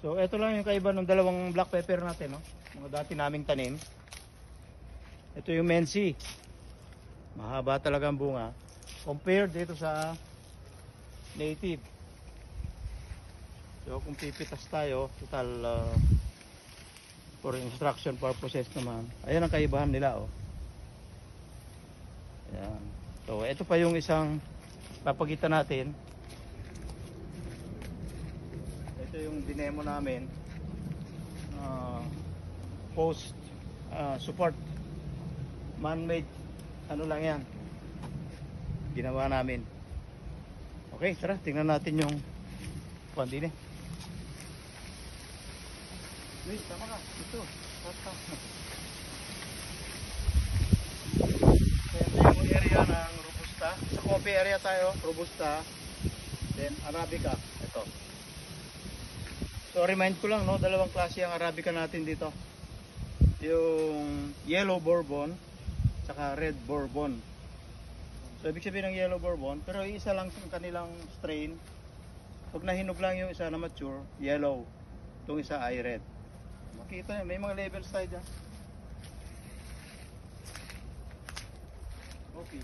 So ito lang yung kaiba ng dalawang black pepper natin, no? Mga dati naming tanim. Ito yung Mensi. Mahaba talaga ang bunga compared dito sa native. So kung pipitas tayo, total for instruction purposes naman. Ayan ang kaibahan nila, oh. Ayan. So ito pa yung isang papagitan natin. Ito yung dinemo namin. Post support man-made ano lang yan. Ginawa namin. Okay, tara, tingnan natin yung pandine. Wait, tama ka. Ito. Ito yung area ng Robusta. Sa coffee area tayo, Robusta. Then Arabica. Ito. So remind ko lang, no, dalawang klase ang Arabica natin dito. Yung Yellow Bourbon saka Red Bourbon. So ibig sabihin ng Yellow Bourbon, pero isa lang yung kanilang strain. Pag nahinog lang yung isa na mature, yellow. Itong isa ay red. Makita nyo, may mga labels tayo dyan. Okay.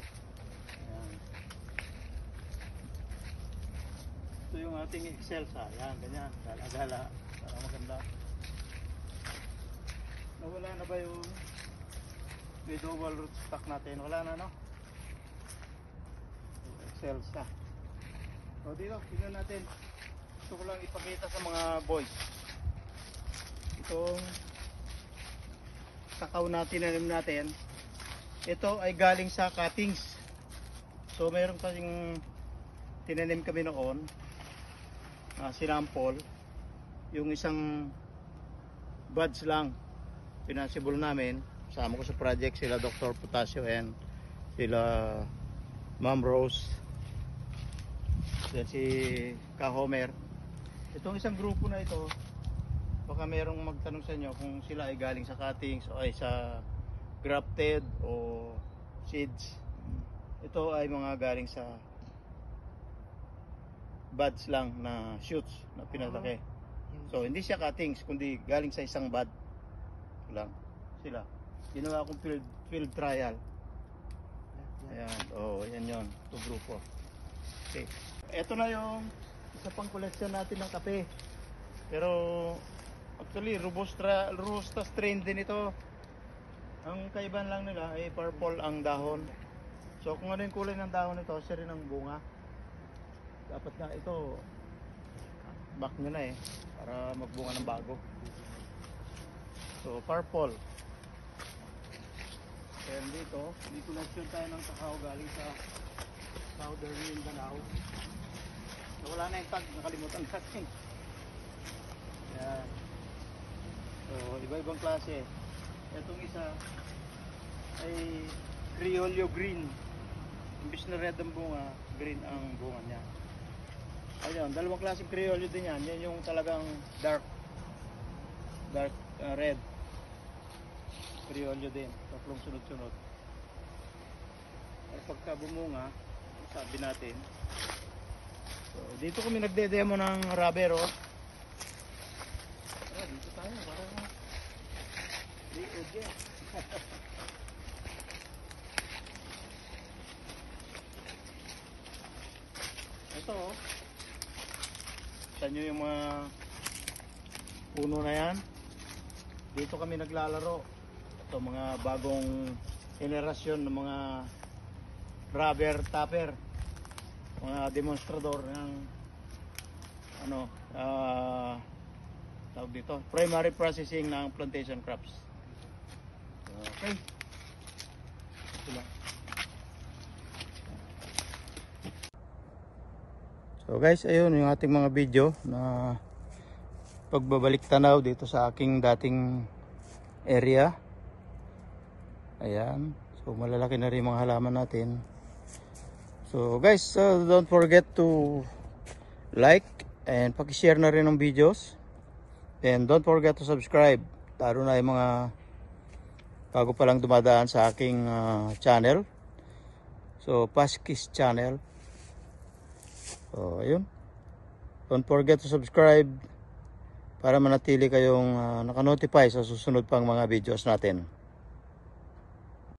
Ayan. Ito yung ating Excelsa. Ayan, ganyan. Gala-gala. Para maganda. Nawala na ba yung may double root stock natin? Wala na, no? Excelsa. So dito, tingnan natin. Gusto ko lang ipakita sa mga boys. Itong kakao na tinanim natin, ito ay galing sa cuttings. So mayroon kasing tinanim kami noon, sinampol, yung isang buds lang, pinasibol namin. Sama ko sa project sila Dr. Potasio and sila Ma'am Rose, then si Ka Homer. Itong isang grupo na ito, baka merong magtanong sa inyo kung sila ay galing sa cuttings o ay sa grafted o seeds. Ito ay mga galing sa buds lang na shoots na pinalaki. So hindi siya cuttings kundi galing sa isang bud lang sila. Ginawa akong field trial. Ayan, oh, yan yon, ito grupo. Okay. Ito na yung isa pang collection natin ng kape. Pero actually Robusta strain din ito. Ang kaibahan lang nila ay purple ang dahon. So kung ano yung kulay ng dahon nito, siya rin ang bunga. Dapat nga ito back nyo na para magbunga ng bago. So purple. And dito, may collection tayo ng kakao galing sa Southern Mindanao. So, wala na yung tag, nakalimutan natin. Yan. So iba-ibang klase. Itong isa ay Criollo Green. Imbis na red ang bunga, green ang bunga niya. Ayun, dalawang klaseng Criollo din yan. Yan yung talagang dark red. Criollo din, tatlong sunod-sunod. Ay pagka bumunga, sabi natin. So, dito kami nagde-demo ng rubber, oh. Dito tayo, parang di-odye. Ito, oh. Kita nyo yung mga puno na yan. Dito kami naglalaro. Ito mga bagong generasyon ng mga rubber tapper, mga demonstrador ng tawag dito, primary processing ng plantation crops. Okay, ito lang. So guys, ayun yung ating mga video na pagbabalik tanaw dito sa aking dating area. Ayan, so malalaki na rin mga halaman natin. So guys, don't forget to like and paki-share na rin ng videos. And don't forget to subscribe, lalo na yung mga bago pa lang dumadaan sa aking channel. So Paskis channel. So ayun, don't forget to subscribe, para manatili kayong nakanotify sa susunod pang mga videos natin.